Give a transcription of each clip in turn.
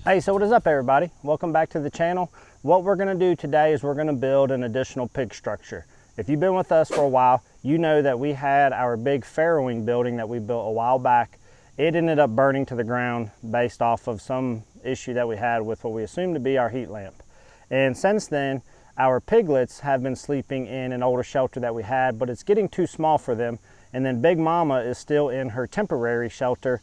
Hey, so what is up everybody? Welcome back to the channel. What we're gonna do today is we're gonna build an additional pig structure. If you've been with us for a while, you know that we had our big farrowing building that we built a while back. It ended up burning to the ground based off of some issue that we had with what we assumed to be our heat lamp. And since then, our piglets have been sleeping in an older shelter that we had, but it's getting too small for them. And then Big Mama is still in her temporary shelter,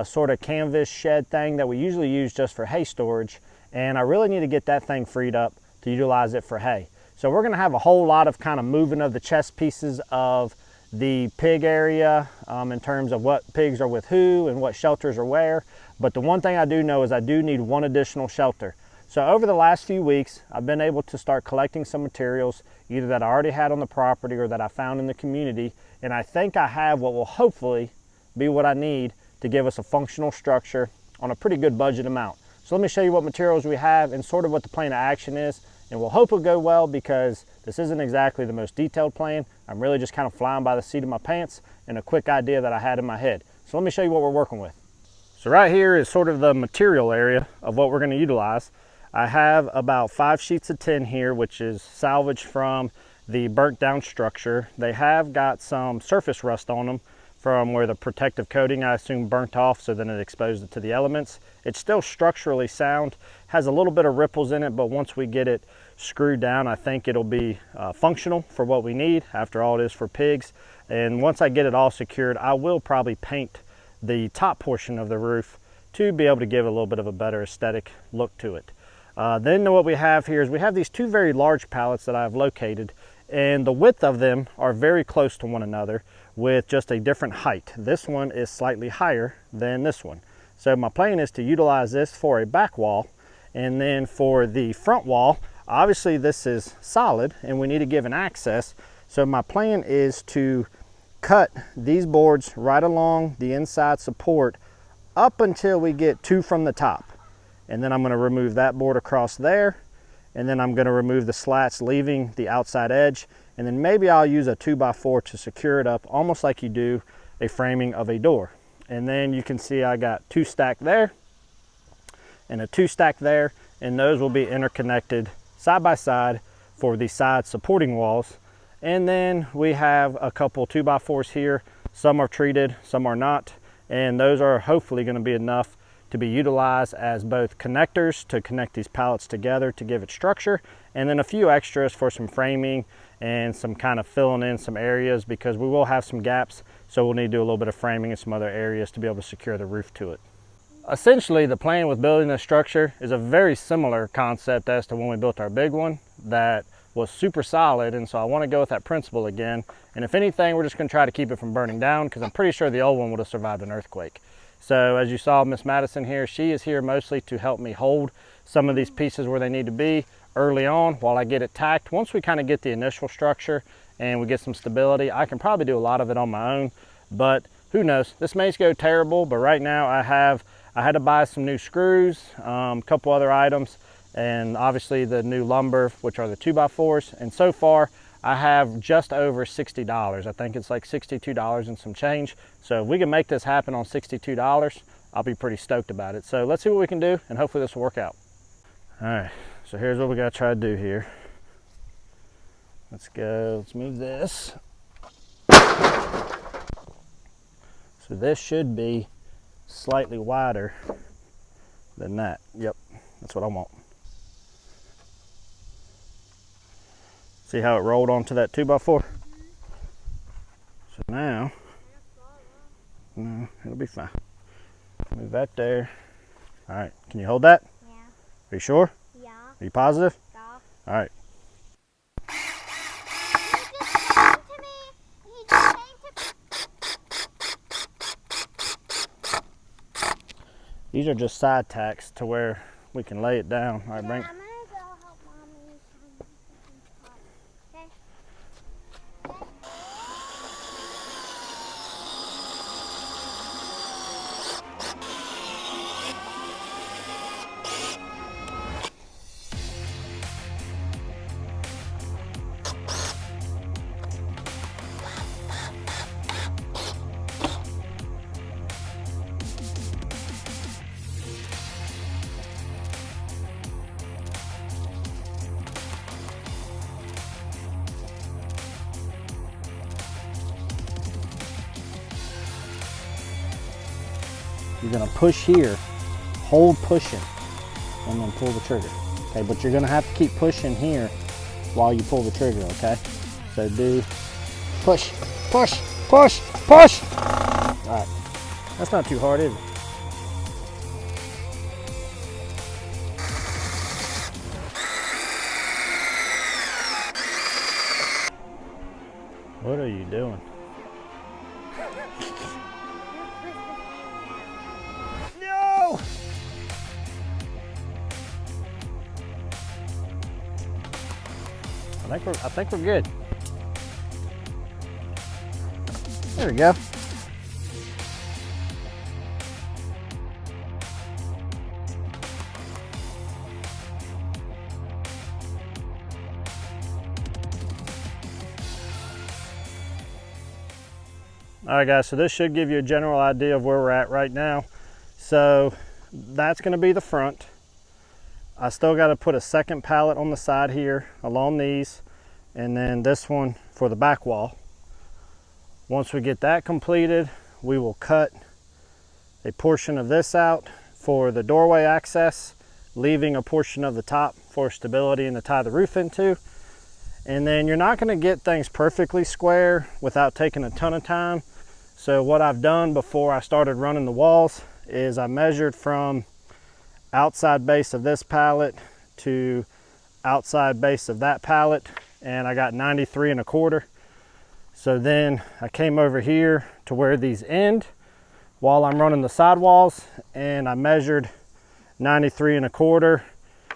sort of canvas shed thing that we usually use just for hay storage. And I really need to get that thing freed up to utilize it for hay. So we're gonna have a whole lot of kind of moving of the chess pieces of the pig area in terms of what pigs are with who and what shelters are where. But the one thing I do know is I do need one additional shelter. So over the last few weeks, I've been able to start collecting some materials, either that I already had on the property or that I found in the community. And I think I have what will hopefully be what I need to give us a functional structure on a pretty good budget amount. So let me show you what materials we have and sort of what the plan of action is. And we'll hope it'll go well because this isn't exactly the most detailed plan. I'm really just kind of flying by the seat of my pants and a quick idea that I had in my head. So let me show you what we're working with. So right here is sort of the material area of what we're going to utilize. I have about 5 sheets of tin here, which is salvaged from the burnt down structure. They have got some surface rust on them from where the protective coating, I assume, burnt off, so then it exposed it to the elements. It's still structurally sound, has a little bit of ripples in it, but once we get it screwed down, I think it'll be functional for what we need. After all, it is for pigs. And once I get it all secured, I will probably paint the top portion of the roof to be able to give a little bit of a better aesthetic look to it. Then what we have here is we have these 2 very large pallets that I've located, and the width of them are very close to one another with just a different height. This one is slightly higher than this one. So my plan is to utilize this for a back wall, and then for the front wall, obviously this is solid and we need to give an access. So my plan is to cut these boards right along the inside support up until we get 2 from the top. And then I'm going to remove that board across there, and then I'm going to remove the slats leaving the outside edge, and then maybe I'll use a 2x4 to secure it up, almost like you do a framing of a door. And then you can see I got 2 stacked there and a 2 stacked there, and those will be interconnected side by side for the side supporting walls. And then we have a couple 2x4s here. Some are treated, some are not, and those are hopefully going to be enough to be utilized as both connectors to connect these pallets together to give it structure, and then a few extras for some framing and some kind of filling in some areas, because we will have some gaps, so we'll need to do a little bit of framing in some other areas to be able to secure the roof to it. Essentially, the plan with building this structure is a very similar concept as to when we built our big one that was super solid, and so I want to go with that principle again. And if anything, we're just going to try to keep it from burning down, because I'm pretty sure the old one would have survived an earthquake. So as you saw Miss Madison here, she is here mostly to help me hold some of these pieces where they need to be early on while I get it tacked. Once we kind of get the initial structure and we get some stability, I can probably do a lot of it on my own, but who knows? This may go terrible, but right now I had to buy some new screws, a couple other items, and obviously the new lumber, which are the 2x4s. And so far I have just over $60. I think it's like $62 and some change. So if we can make this happen on $62, I'll be pretty stoked about it. So let's see what we can do, and hopefully this will work out. All right, so here's what we gotta try to do here. Let's go, let's move this. So this should be slightly wider than that. Yep, that's what I want. See how it rolled onto that 2x4? So now, no, it'll be fine. Move that there. All right, can you hold that? Yeah. Are you sure? Yeah. Are you positive? Yeah. All right. These are just side tacks to where we can lay it down. All right, bring. I'm gonna go help Mommy find something. Okay. you're gonna push here, hold pushing, and then pull the trigger. Okay, but you're gonna have to keep pushing here while you pull the trigger, okay? So do push, push, push, push. All right, that's not too hard, is it? What are you doing? No! I think we're good. There we go. All right guys, so this should give you a general idea of where we're at right now. So that's gonna be the front. I still gotta put a second pallet on the side here along these, and then this one for the back wall. Once we get that completed, we will cut a portion of this out for the doorway access, leaving a portion of the top for stability and to tie the roof into. And then you're not gonna get things perfectly square without taking a ton of time. So what I've done before I started running the walls is I measured from outside base of this pallet to outside base of that pallet, and I got 93 1/4. So then I came over here to where these end while I'm running the sidewalls, and I measured 93 1/4.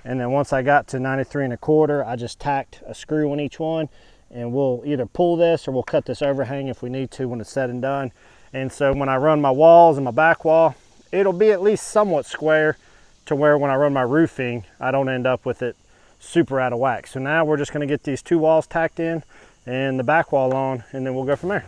And then once I got to 93 1/4, I just tacked a screw on each one, and we'll either pull this or we'll cut this overhang if we need to when it's said and done. And so when I run my walls and my back wall, it'll be at least somewhat square to where when I run my roofing, I don't end up with it super out of whack. So now we're just gonna get these two walls tacked in and the back wall on, and then we'll go from there.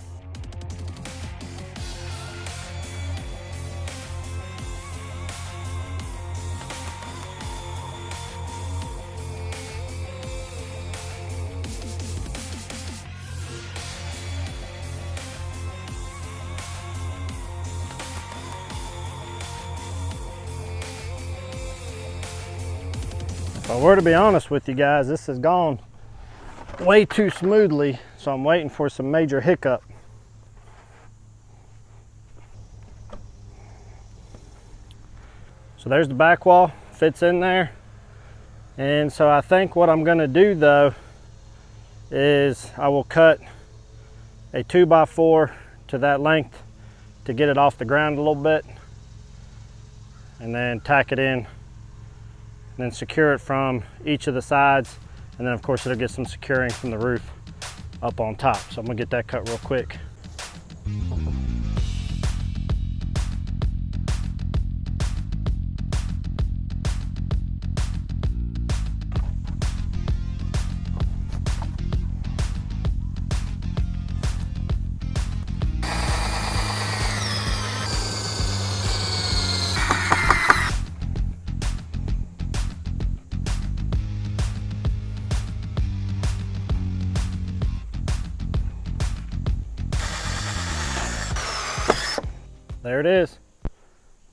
If I were to be honest with you guys, this has gone way too smoothly, so I'm waiting for some major hiccup. So there's the back wall, fits in there. And so I think what I'm gonna do though is I will cut a 2x4 to that length to get it off the ground a little bit, and then tack it in, and then secure it from each of the sides, and then of course it'll get some securing from the roof up on top. So I'm gonna get that cut real quick. There it is,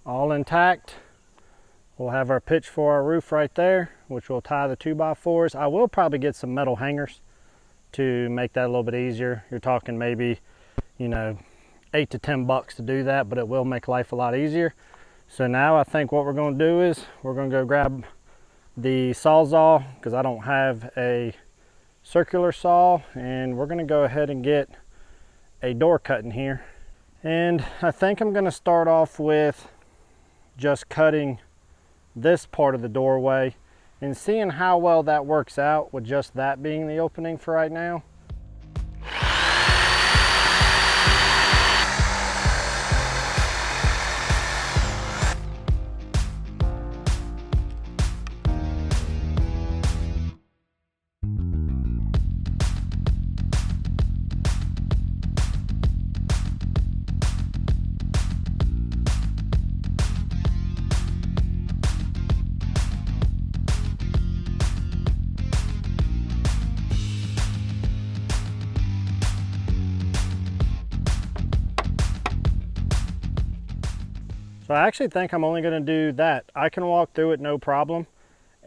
all intact. We'll have our pitch for our roof right there, which will tie the 2x4s. I will probably get some metal hangers to make that a little bit easier. You're talking maybe, you know, $8 to $10 to do that, but it will make life a lot easier. So now I think what we're gonna do is we're gonna go grab the Sawzall, because I don't have a circular saw, and we're gonna go ahead and get a door cut in here. And I think I'm gonna start off with just cutting this part of the doorway and seeing how well that works out with just that being the opening for right now. So I actually think I'm only going to do that. I can walk through it no problem,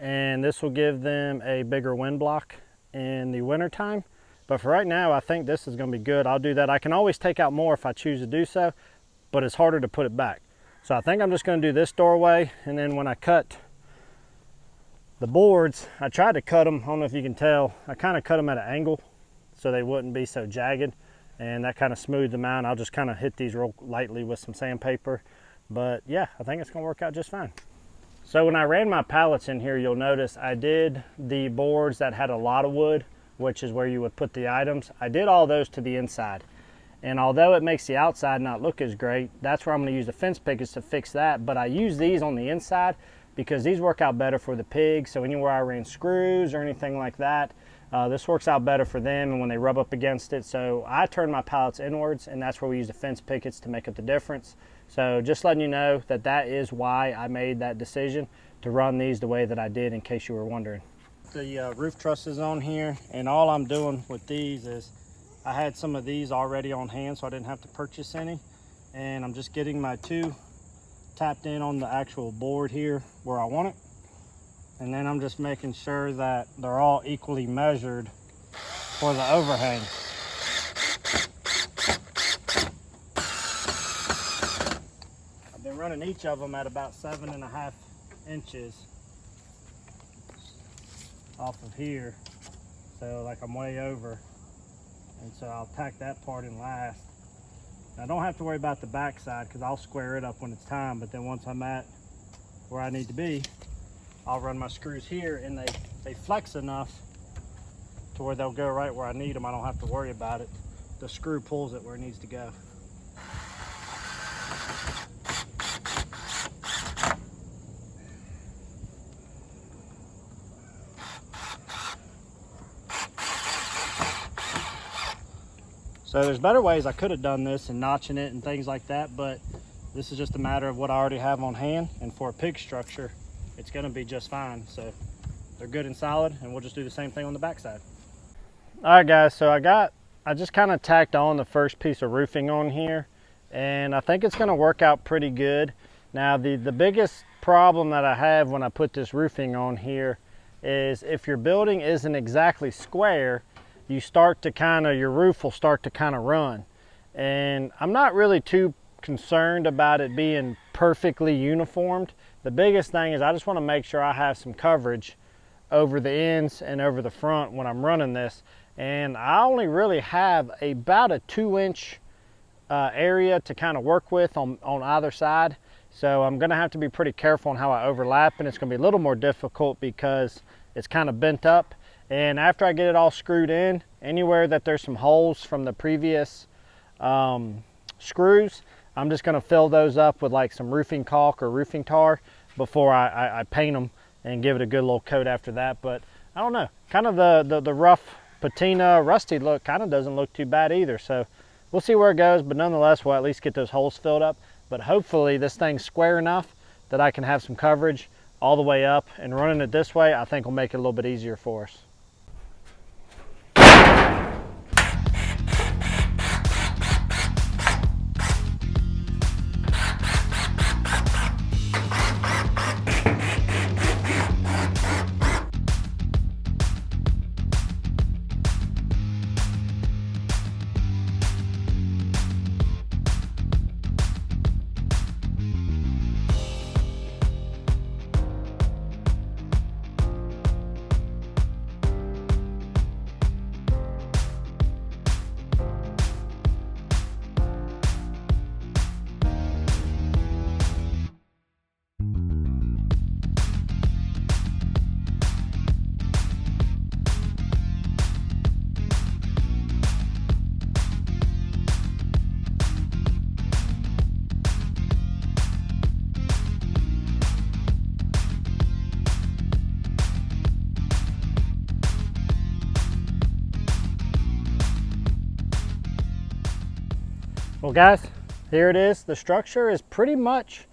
and this will give them a bigger wind block in the winter time. But for right now, I think this is going to be good. I'll do that. I can always take out more if I choose to do so, but it's harder to put it back. So I think I'm just going to do this doorway, and then when I cut the boards, I tried to cut them, I don't know if you can tell, I kind of cut them at an angle so they wouldn't be so jagged, and that kind of smoothed them out. I'll just kind of hit these real lightly with some sandpaper. But yeah, I think it's going to work out just fine. So when I ran my pallets in here, you'll notice I did the boards that had a lot of wood, which is where you would put the items. I did all those to the inside. And although it makes the outside not look as great, that's where I'm going to use the fence pickets to fix that. But I use these on the inside because these work out better for the pigs. So anywhere I ran screws or anything like that, this works out better for them and when they rub up against it. So I turn my pallets inwards, and that's where we use the fence pickets to make up the difference. So just letting you know that that is why I made that decision to run these the way that I did, in case you were wondering. The roof trusses on here, and all I'm doing with these is I had some of these already on hand, so I didn't have to purchase any. And I'm just getting my two tapped in on the actual board here where I want it. And then I'm just making sure that they're all equally measured for the overhang. I've been running each of them at about 7.5 inches off of here. So like I'm way over. And so I'll tack that part in last. I don't have to worry about the back side because I'll square it up when it's time, but then once I'm at where I need to be, I'll run my screws here, and they flex enough to where they'll go right where I need them. I don't have to worry about it. The screw pulls it where it needs to go. So there's better ways I could have done this and notching it and things like that, but this is just a matter of what I already have on hand, and for a pig structure, it's gonna be just fine. So they're good and solid, and we'll just do the same thing on the back side. All right guys, so I just kind of tacked on the first piece of roofing on here, and I think it's gonna work out pretty good. Now the biggest problem that I have when I put this roofing on here is if your building isn't exactly square, you start to your roof will start to kind of run. And I'm not really too concerned about it being perfectly uniformed. The biggest thing is I just want to make sure I have some coverage over the ends and over the front when I'm running this. And I only really have about a 2-inch area to kind of work with on either side. So I'm going to have to be pretty careful on how I overlap, and it's going to be a little more difficult because it's kind of bent up. And after I get it all screwed in, anywhere that there's some holes from the previous screws, I'm just going to fill those up with like some roofing caulk or roofing tar before I paint them and give it a good little coat after that. But I don't know, kind of the rough patina rusty look kind of doesn't look too bad either. So we'll see where it goes, but nonetheless we'll at least get those holes filled up. But hopefully this thing's square enough that I can have some coverage all the way up, and running it this way I think will make it a little bit easier for us. Well guys, here it is. The structure is pretty much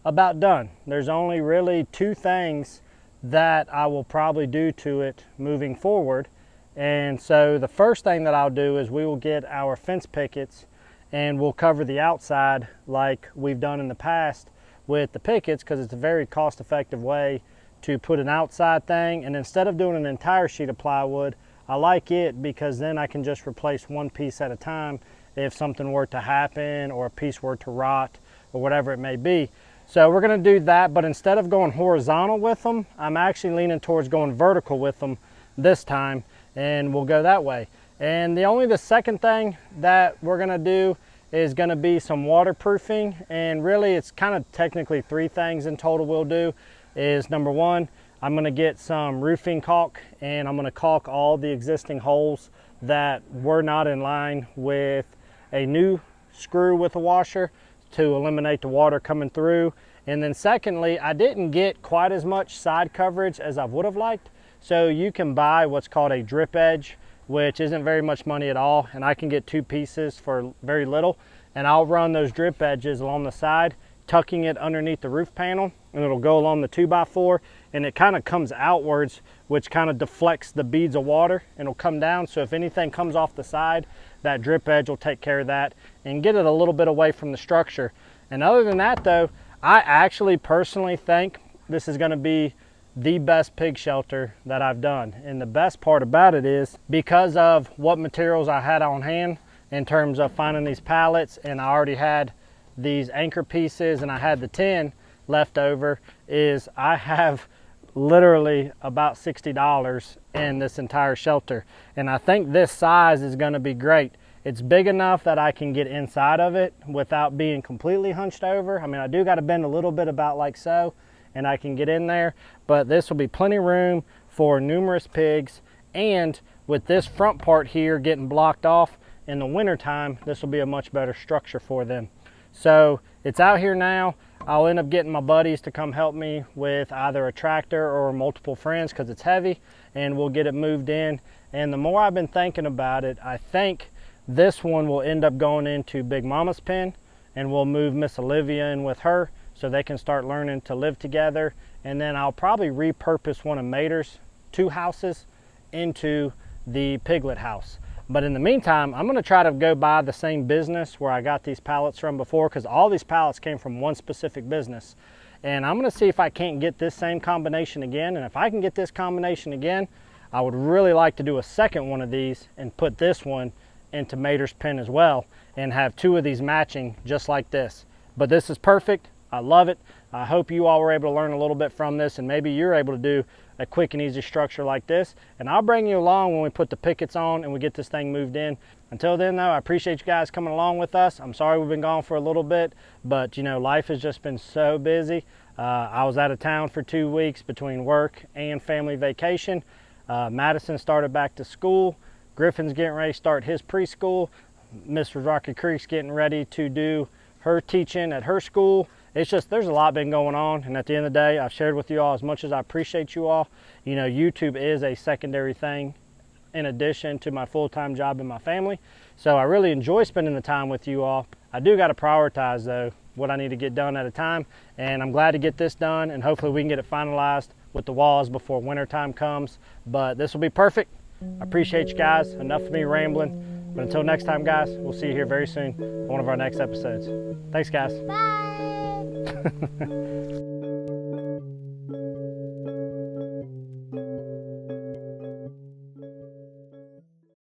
about done. There's only really 2 things that I will probably do to it moving forward. And so the first thing that I'll do is we will get our fence pickets and we'll cover the outside like we've done in the past with the pickets because it's a very cost-effective way to put an outside thing. And instead of doing an entire sheet of plywood, I like it because then I can just replace one piece at a time if something were to happen or a piece were to rot or whatever it may be. So we're going to do that, but instead of going horizontal with them, I'm actually leaning towards going vertical with them this time, and we'll go that way. And the second thing that we're going to do is going to be some waterproofing, and really it's kind of technically 3 things in total we'll do. Is number 1, I'm going to get some roofing caulk, and I'm going to caulk all the existing holes that were not in line with a new screw with a washer to eliminate the water coming through. And then secondly, I didn't get quite as much side coverage as I would have liked. So you can buy what's called a drip edge, which isn't very much money at all. And I can get 2 pieces for very little. And I'll run those drip edges along the side, tucking it underneath the roof panel, and it'll go along the 2x4, and it kind of comes outwards, which kind of deflects the beads of water, and it'll come down. So if anything comes off the side, that drip edge will take care of that and get it a little bit away from the structure. And other than that though, I actually personally think this is going to be the best pig shelter that I've done. And the best part about it is because of what materials I had on hand in terms of finding these pallets, and I already had these anchor pieces and I had the tin left over, is I have literally about $60 in this entire shelter. And I think this size is going to be great. It's big enough that I can get inside of it without being completely hunched over. I mean, I do got to bend a little bit about like so, and I can get in there, but this will be plenty of room for numerous pigs. And with this front part here getting blocked off in the winter time, this will be a much better structure for them. So it's out here now. I'll end up getting my buddies to come help me with either a tractor or multiple friends because it's heavy, and we'll get it moved in. And the more I've been thinking about it, I think this one will end up going into Big Mama's pen, and we'll move Miss Olivia in with her so they can start learning to live together. And then I'll probably repurpose one of Mater's 2 houses into the piglet house. But in the meantime, I'm going to try to go by the same business where I got these pallets from before, because all these pallets came from one specific business. And I'm going to see if I can't get this same combination again. And if I can get this combination again, I would really like to do a second one of these and put this one into Mater's pen as well, and have 2 of these matching just like this. But this is perfect. I love it. I hope you all were able to learn a little bit from this, and maybe you're able to do a quick and easy structure like this. And I'll bring you along when we put the pickets on and we get this thing moved in. Until then though, I appreciate you guys coming along with us. I'm sorry we've been gone for a little bit, but you know, life has just been so busy. I was out of town for 2 weeks between work and family vacation. Madison started back to school. Griffin's getting ready to start his preschool. Mrs. Rocky Creek's getting ready to do her teaching at her school. It's just, there's a lot been going on, and at the end of the day, I've shared with you all as much as I appreciate you all. You know, YouTube is a secondary thing in addition to my full-time job and my family. So I really enjoy spending the time with you all. I do got to prioritize though what I need to get done at a time, and I'm glad to get this done, and hopefully we can get it finalized with the walls before winter time comes. But this will be perfect. I appreciate you guys. Enough of me rambling. But until next time, guys, we'll see you here very soon on one of our next episodes. Thanks, guys. Bye.